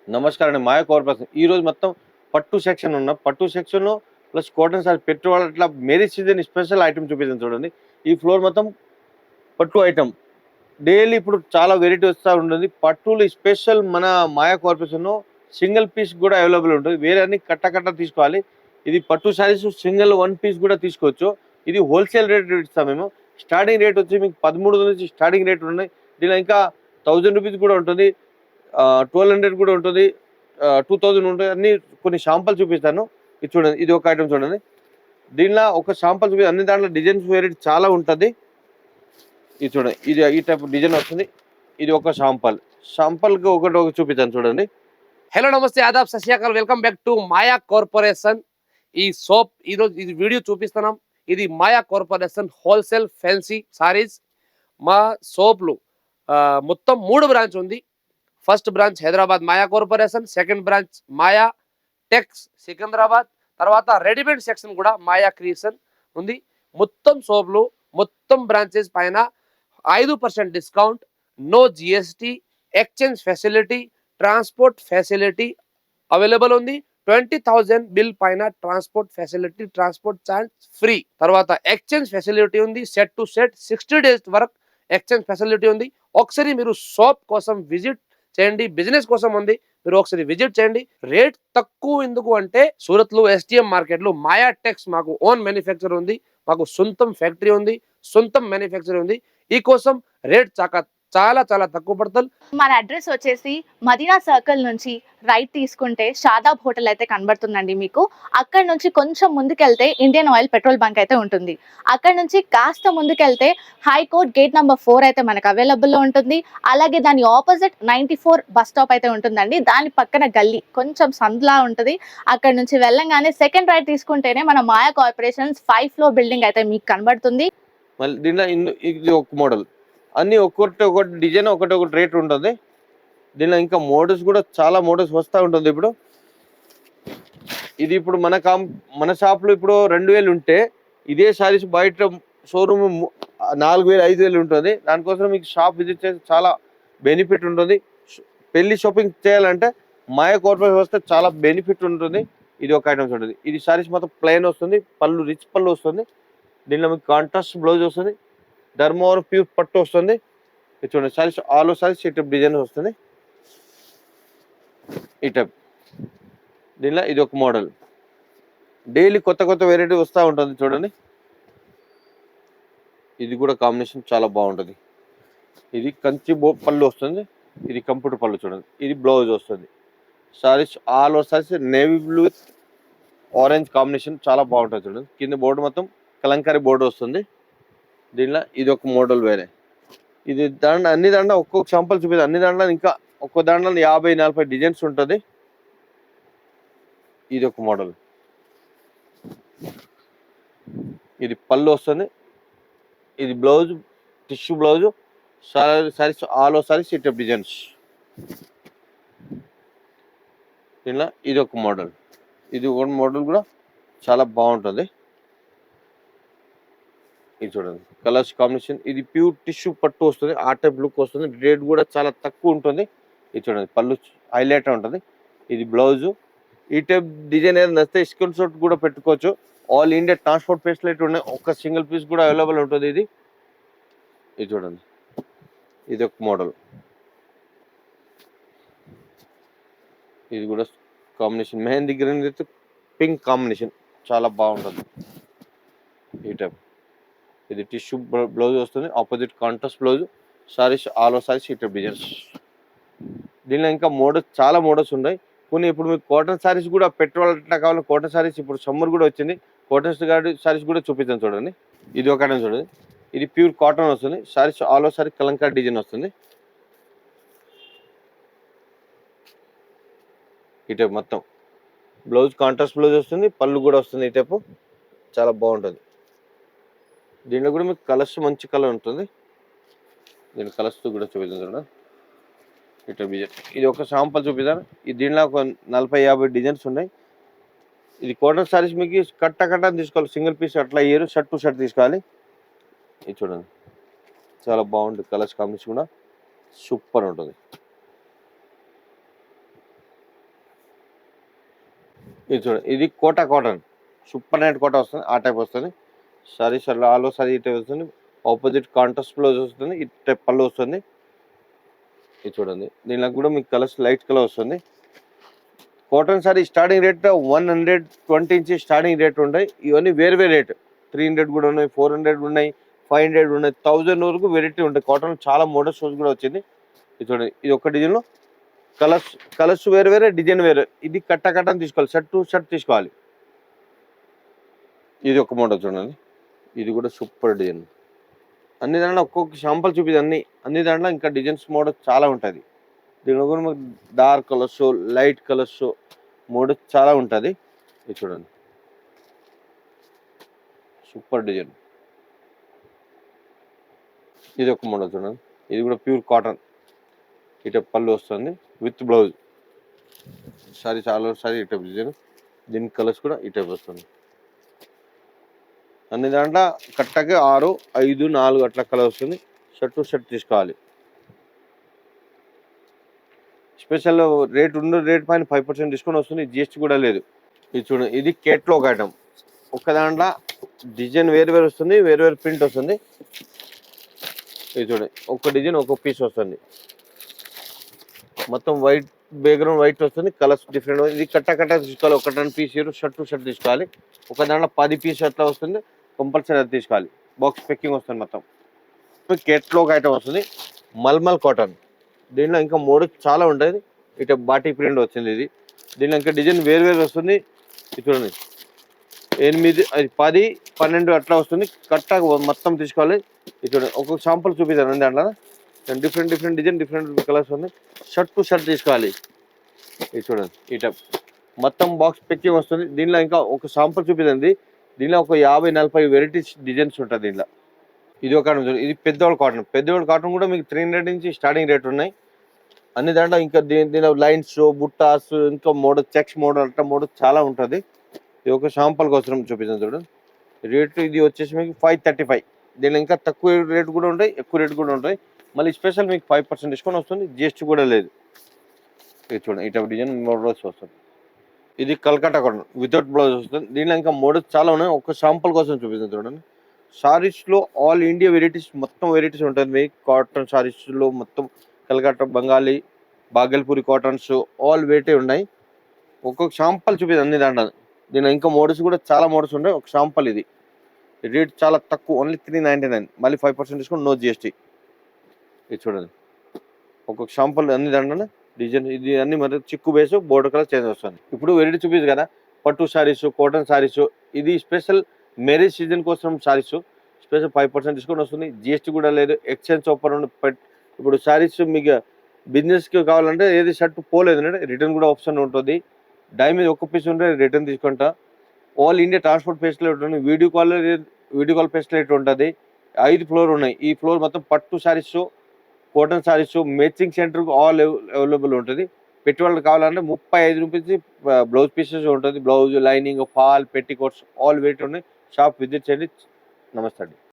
నమస్కారం అండి. మాయా కార్పొరేషన్ ఈరోజు మొత్తం పట్టు సెక్షన్ ఉన్న పట్టు సెక్షన్‌లో ప్లస్ కాటన్ సారీ పెట్టుబడి అట్లా మ్యారేజ్ సీజన్ స్పెషల్ ఐటెమ్ చూపిస్తాను చూడండి. ఈ ఫ్లోర్ మొత్తం పట్టు ఐటెమ్. డైలీ ఇప్పుడు చాలా వెరైటీ వస్తా ఉంటుంది. పట్టులు స్పెషల్ మన మాయా కార్పొరేషన్‌లో సింగిల్ పీస్ కూడా అవైలబుల్ ఉంటుంది. వేరే అన్ని కట్ట తీసుకోవాలి. ఇది పట్టు సారీస్ సింగిల్ వన్ పీస్ కూడా తీసుకోవచ్చు. ఇది హోల్‌సేల్ రేట్ ఇస్తాం మేము. స్టార్టింగ్ రేట్ వచ్చి మీకు 13 నుంచి స్టార్టింగ్ రేట్ ఉన్నాయి. దీనిలో ఇంకా ₹1000 కూడా ఉంటుంది. 1200 కూడా ఉంటుంది. 2000 ఉంటుంది. అన్ని కొన్ని శాంపుల్ చూపిస్తాను. ఇది చూడండి. ఇది ఒక ఐటమ్ చూడండి. దీనిలో ఒక శాంపుల్ చూపి అన్ని దాంట్లో డిజైన్స్ వెరైటీ చాలా ఉంటుంది. ఇది చూడండి. ఇది ఈ టైప్ డిజైన్ వస్తుంది. ఇది ఒక శాంపుల్‌కి ఒకటి చూపిస్తాను చూడండి. హలో నమస్తే ఆదాబ్ సత్యాకాల్ welcome back to Maya corporation. ఈ సోప్ ఈరోజు ఇది వీడియో చూపిస్తున్నాం. ఇది Maya corporation wholesale fancy saris. మా సోప్లు మొత్తం 3 బ్రాంచ్ ఉంది. First branch Hyderabad Maya corporation, second branch Maya Tex Secunderabad, తర్వాత రెడీమేడ్ సెక్షన్ కూడా మాయా క్రియేషన్ ఉంది. మొత్తం సోప్లు మొత్తం బ్రాంచెస్ పైన 5% discount, no GST, exchange facility, transport facility available ఉంది. 20,000 బిల్ పైన transport facility, transport charge free. తర్వాత ఎక్స్చేంజ్ ఫెసిలిటీ ఉంది. సెట్ టు సెట్ 60 డేస్ వరకు ఎక్స్చేంజ్ ఫెసిలిటీ ఉంది. ఒకసారి మీరు షాప్ కోసం విజిట్ చేయండి. బిజినెస్ కోసం ఉంది, మీరు ఒకసారి విజిట్ చేయండి. రేట్ తక్కువ ఎందుకు అంటే సూరత్ లో ఎస్టిఎం మార్కెట్ లో మాయా టెక్స్ మాకు ఓన్ మ్యానుఫ్యాక్చర్ ఉంది, మాకు సొంతం ఫ్యాక్టరీ ఉంది, సొంతం మ్యానుఫ్యాక్చర్ ఉంది. ఈ కోసం రేట్ చాలా చాలా తక్కువ పడతారు. మన అడ్రస్ వచ్చేసి మదీనా సర్కిల్ నుంచి రైట్ తీసుకుంటే షాదాబ్ హోటల్ అయితే కనబడుతుందండి మీకు. అక్కడ నుంచి కొంచెం ముందుకెళ్తే ఇండియన్ ఆయిల్ పెట్రోల్ బంక్ అయితే ఉంటుంది. అక్కడ నుంచి కాస్త ముందుకెళ్తే హైకోర్ట్ గేట్ నెంబర్ 4 అయితే మనకు అవైలబుల్లో ఉంటుంది. అలాగే దాని ఆపోజిట్ 94 బస్ స్టాప్ అయితే ఉంటుందండి. దాని పక్కన గల్లీ కొంచెం సందులా ఉంటుంది. అక్కడ నుంచి వెళ్ళంగానే సెకండ్ రైట్ తీసుకుంటేనే మన మాయా కార్పొరేషన్స్ 5 ఫ్లోర్ బిల్డింగ్ అయితే మీకు కనబడుతుంది. మళ్ళీ దీనిలో ఇది ఒక మోడల్. అన్ని ఒకటి డిజైన్ ఒకటి రేట్ ఉంటుంది. దీనిలో ఇంకా మోడల్స్ కూడా చాలా మోడల్స్ వస్తూ ఉంటుంది. ఇప్పుడు ఇది ఇప్పుడు మన షాప్లో ఇప్పుడు 2000 ఉంటే ఇదే సారీస్ బయట షోరూమ్ 4000 5000 ఉంటుంది. దానికోసం మీకు షాప్ విజిట్ చేసి చాలా బెనిఫిట్ ఉంటుంది. పెళ్లి షాపింగ్ చేయాలంటే మాయా కార్పొరేషన్ వస్తే చాలా బెనిఫిట్ ఉంటుంది. ఇది ఒక ఐటమ్స్ ఉంటుంది. ఇది సారీస్ మొత్తం ప్లెయిన్ వస్తుంది, పళ్ళు రిచ్ పళ్ళు వస్తుంది. దీనిలో మీకు కాంట్రాస్ట్ బ్లౌజ్ వస్తుంది, ధర్మవరం ప్యూర్ పట్టు వస్తుంది. ఇది చూడండి, సారీస్ ఆల్ ఓవర్ సారీస్ ఈ టైప్ డిజైన్ వస్తుంది. ఈ టైప్ దీనిలో ఇది ఒక మోడల్. డైలీ కొత్త వెరైటీ వస్తూ ఉంటుంది చూడండి. ఇది కూడా కాంబినేషన్ చాలా బాగుంటుంది. ఇది కంచి పళ్ళు వస్తుంది, ఇది కంప్యూటర్ పళ్ళు చూడండి. ఇది బ్లౌజ్ వస్తుంది. Saris all over saris navy blue with orange combination చాలా బాగుంటుంది చూడండి. కింద బోర్డు మొత్తం కలంకారీ బోర్డు వస్తుంది. దీనిలో ఇది ఒక మోడల్ వేరే. ఇది అన్ని దాంట్లో ఒక్కొక్క శాంపుల్ చూపిస్తుంది. అన్ని దాంట్లో ఇంకా ఒక్కో దాంట్లో 50-40 డిజైన్స్ ఉంటుంది. ఇది ఒక మోడల్. ఇది పళ్ళు వస్తుంది, ఇది blouse tissue blouse. Saris all over saris ఈ టైప్ డిజైన్స్. దీనిలో ఇది ఒక మోడల్. ఇది ఒక మోడల్ కూడా చాలా బాగుంటుంది. ఇది చూడండి, కలర్స్ కాంబినేషన్. ఇది ప్యూర్ టిష్యూ పట్టు వస్తుంది, ఆ టైప్ లుక్ వస్తుంది. రేట్ కూడా చాలా తక్కువ ఉంటుంది. ఇది చూడండి, పళ్ళు హైలైట్ ఉంటుంది. ఇది బ్లౌజు. ఈ టైప్ డిజైన్ ఏదైనా నచ్చితే స్క్రీన్ షాట్ కూడా పెట్టుకోవచ్చు. ఆల్ ఇండియా ట్రాన్స్పోర్ట్ ఫెసిలిటీ ఉన్నాయి. ఒక్క సింగిల్ పీస్ కూడా అవైలబుల్ ఉంటుంది. ఇది చూడండి, ఇది ఒక మోడల్. ఇది కూడా combination mehndi green with pink combination చాలా బాగుంటుంది. ఈ టైప్ ఇది టిష్యూ బ్లౌజ్ వస్తుంది, opposite contrast blouse. Saris all over saris ఈ టైప్ డిజైన్స్. దీనిలో ఇంకా చాలా మోడల్స్ ఉన్నాయి. కొన్ని ఇప్పుడు మీకు కాటన్ సారీస్ కూడా పెట్రోల్ అట్లా కావాలి. కాటన్ సారీస్ ఇప్పుడు సమ్మర్ కూడా వచ్చింది. కాటన్ సారీస్ కూడా చూపిస్తాను చూడండి. ఇది ఒక ఐటమ్ చూడండి. ఇది ప్యూర్ కాటన్ వస్తుంది. Saris all over sorry Kalamkari design వస్తుంది. ఈ టైప్ మొత్తం బ్లౌజ్ కాంట్రాస్ట్ బ్లౌజ్ వస్తుంది, పళ్ళు కూడా వస్తుంది. ఈ టైపు చాలా బాగుంటుంది. దీంట్లో కూడా మీకు కలర్స్ మంచి కలర్ ఉంటుంది. దీని కలర్స్ కూడా చూపిస్తాను చూడండి. ఈ టైప్ డిజైన్. ఇది ఒక శాంపుల్ చూపిస్తాను. దీనిలో ఒక 40-50 డిజైన్స్ ఉన్నాయి. ఇది కాటన్ సారీస్ మీకు కట్ట తీసుకోవాలి. సింగిల్ పీస్ అట్లా ఇయ్యరు, షర్ట్ టు షర్ట్ తీసుకోవాలి. ఇది చూడండి, చాలా బాగుంటుంది. కలర్స్ కాంబినేషన్ కూడా సూపర్ ఉంటుంది. ఇది చూడండి, ఇది Kota cotton, super night Kota వస్తుంది, ఆ టైప్ వస్తుంది. సారీస్ అలా ఆల్ ఓవర్ సారీ ఈ టైప్ వస్తుంది. ఆపోజిట్ కాంట్రాస్ట్ బ్లౌజ్ వస్తుంది, ఈ టైప్ పళ్ళు వస్తుంది. ఇది చూడండి, దీనిలో కూడా మీకు కలర్స్ లైట్ కలర్ వస్తుంది. కాటన్ సారీ స్టార్టింగ్ రేట్ 120 నుంచి స్టార్టింగ్ రేట్ ఉంటాయి. ఇవన్నీ వేరు వేరే రేట్, 300 కూడా ఉన్నాయి, 400 ఉన్నాయి, 500 ఉన్నాయి, 1000 వరకు వెరైటీ ఉంటాయి. కాటన్ చాలా మోడల్ షోస్ కూడా వచ్చింది. ఇది చూడండి, ఇది ఒక డిజైన్లో కలర్స్ వేరు వేరే, డిజైన్ వేరే. ఇది కట్టని తీసుకోవాలి, షర్ట్ టు షర్ట్ తీసుకోవాలి. ఇది ఒక మోడల్ చూడండి, ఇది కూడా సూపర్ డిజైన్. అన్ని దాంట్లో ఒక్కొక్క షాంపుల్ చూపిది, అన్ని దాంట్లో ఇంకా డిజైన్స్ మోడల్ చాలా ఉంటుంది. దీనిలో కూడా మనకు dark colours, light colours model చాలా ఉంటుంది. ఇది చూడండి, సూపర్ డిజైన్. ఇది ఒక మోడల్ చూడండి, ఇది కూడా ప్యూర్ కాటన్, ఇట పళ్ళు వస్తుంది విత్ బ్లౌజ్. సారీ చాలా సారీ ఈ టైప్ డిజైన్, దీని కలర్స్ కూడా ఈ టైప్ వస్తుంది. అన్ని దాంట్లో కట్టకి 6, 5, 4 అట్లా కలర్ వస్తుంది. షర్ట్ టు షర్ట్ తీసుకోవాలి. స్పెషల్ రేట్ ఉన్న రేట్ పైన 5% డిస్కౌంట్ వస్తుంది, జిఎస్టీ కూడా లేదు. ఇది చూడండి, ఇది కేట్లాగ్ ఐటమ్. ఒక దాంట్లో డిజైన్ వేరు వేరు వస్తుంది, వేరు వేరు ప్రింట్ వస్తుంది. ఇది చూడండి, ఒక డిజైన్ ఒక పీస్ వస్తుంది, మొత్తం వైట్ బ్యాక్గ్రౌండ్ వైట్ వస్తుంది, కలర్స్ డిఫరెంట్. ఇది కట్ట తీసుకోవాలి, ఒక 10 పీస్ షర్ట్ టు షర్ట్ తీసుకోవాలి. ఒక దాంట్లో 10 పీస్ అట్లా వస్తుంది, కంపల్సరీ అది తీసుకోవాలి. బాక్స్ ప్యాకింగ్ వస్తుంది మొత్తం. కేట్లాగ్ ఐటమ్ వస్తుంది, మల్మల్ కాటన్. దీనిలో ఇంకా మోడల్ చాలా ఉంటుంది. ఇటు బాటిక్ ప్రింట్ వచ్చింది. దీనిలో ఇంకా డిజైన్ వేరు వేరు వస్తుంది. ఇది చూడండి, 8, 10, 12 అట్లా వస్తుంది. కట్ట మొత్తం తీసుకోవాలి. ఇది చూడండి, ఒక్కొక్క షాంపుల్ చూపిస్తాను దాంట్లో. డిఫరెంట్ డిజైన్, డిఫరెంట్ కలర్స్ ఉంది. షర్ట్ టు షర్ట్ తీసుకోవాలి. ఇది చూడండి, ఈ టైప్ మొత్తం బాక్స్ ప్యాకింగ్ వస్తుంది. దీనిలో ఇంకా ఒక షాంపుల్ చూపిస్తుంది. దీనిలో ఒక 50-40 వెరైటీస్ డిజైన్స్ ఉంటుంది దీనిలో. ఇది ఒక ఇది పెద్దవాళ్ళ కాటన్ కూడా మీకు 300 నుంచి స్టార్టింగ్ రేట్ ఉన్నాయి. అన్ని దాంట్లో ఇంకా దీనిలో లైన్స్, బుట్టాస్, ఇంకా మోడల్ చెక్స్ మోడల్ అట్లా మోడల్ చాలా ఉంటుంది. ఇది ఒక షాంపుల్ కోసం చూపిస్తాను చూడండి. రేట్ ఇది వచ్చేసి మీకు 535. దీనిలో ఇంకా తక్కువ రేట్ కూడా ఉంటాయి, ఎక్కువ రేట్ కూడా ఉంటాయి. మళ్ళీ స్పెషల్ మీకు 5% డిస్కౌంట్ వస్తుంది, జిఎస్టీ కూడా లేదు. ఇది చూడండి, ఈ టైప్ డిజైన్ మోడల్స్ వస్తుంది. ఇది కల్కట్టా కాటన్ వితౌట్ బ్లౌజ్ వస్తుంది. దీనిలో ఇంకా మోడల్స్ చాలా ఉన్నాయి, ఒక షాంపుల్ కోసం చూపిస్తాను చూడండి. సారీస్లో ఆల్ ఇండియా వెరైటీస్, మొత్తం వెరైటీస్ ఉంటుంది మీకు. కాటన్ సారీస్లో మొత్తం Calcutta, Bengali, Bhagalpuri cottons all variety ఉన్నాయి. ఒక్కొక్క షాంపుల్ చూపిస్తుంది అన్ని దాంట్లో. దీని ఇంకా మోడల్స్ కూడా చాలా మోడల్స్ ఉంటాయి. ఒక షాంపుల్ ఇది రేట్ చాలా తక్కువ, ఓన్లీ 399. మళ్ళీ 5% డిస్కౌంట్, నో జిఎస్టీ. ఇది చూడండి, ఒక్కొక్క షాంపుల్ అన్ని దాంట్లో డిజైన్. ఇది అన్ని మరి చిక్కు బేస్, బోర్డర్ కలర్ చేంజ్ వస్తుంది. ఇప్పుడు వెరైటీ చూపిస్తుంది కదా, పట్టు సారీస్, కాటన్ సారీస్. ఇది స్పెషల్ మ్యారేజ్ సీజన్ కోసం సారీస్. స్పెషల్ 5% డిస్కౌంట్ వస్తుంది, జిఎస్టీ కూడా లేదు. ఎక్స్చేంజ్ ఆఫర్ ఇప్పుడు సారీస్ మీకు బిజినెస్కి కావాలంటే ఏది షర్ట్ పోలేదు అంటే రిటర్న్ కూడా ఆప్షన్ ఉంటుంది. డై మీద ఒక్క పీస్ ఉంటే రిటర్న్ తీసుకుంటా. ఆల్ ఇండియా ట్రాన్స్పోర్ట్ ఫెసిలిటీ ఉంటుంది. వీడియో కాల్ ఫెసిలిటీ ఉంటుంది. 5 ఫ్లోర్ ఉన్నాయి. ఈ ఫ్లోర్ మొత్తం పట్టు saris, cotton saris, matching centre all available ఉంటుంది. పెట్టుబడులు కావాలంటే 35 రూపీస్ బ్లౌజ్ పీసెస్ ఉంటుంది. Blouse, lining, fall, petticoats all variety ఉన్నాయి. షాప్ విజిట్ చేయండి. నమస్తే అండి.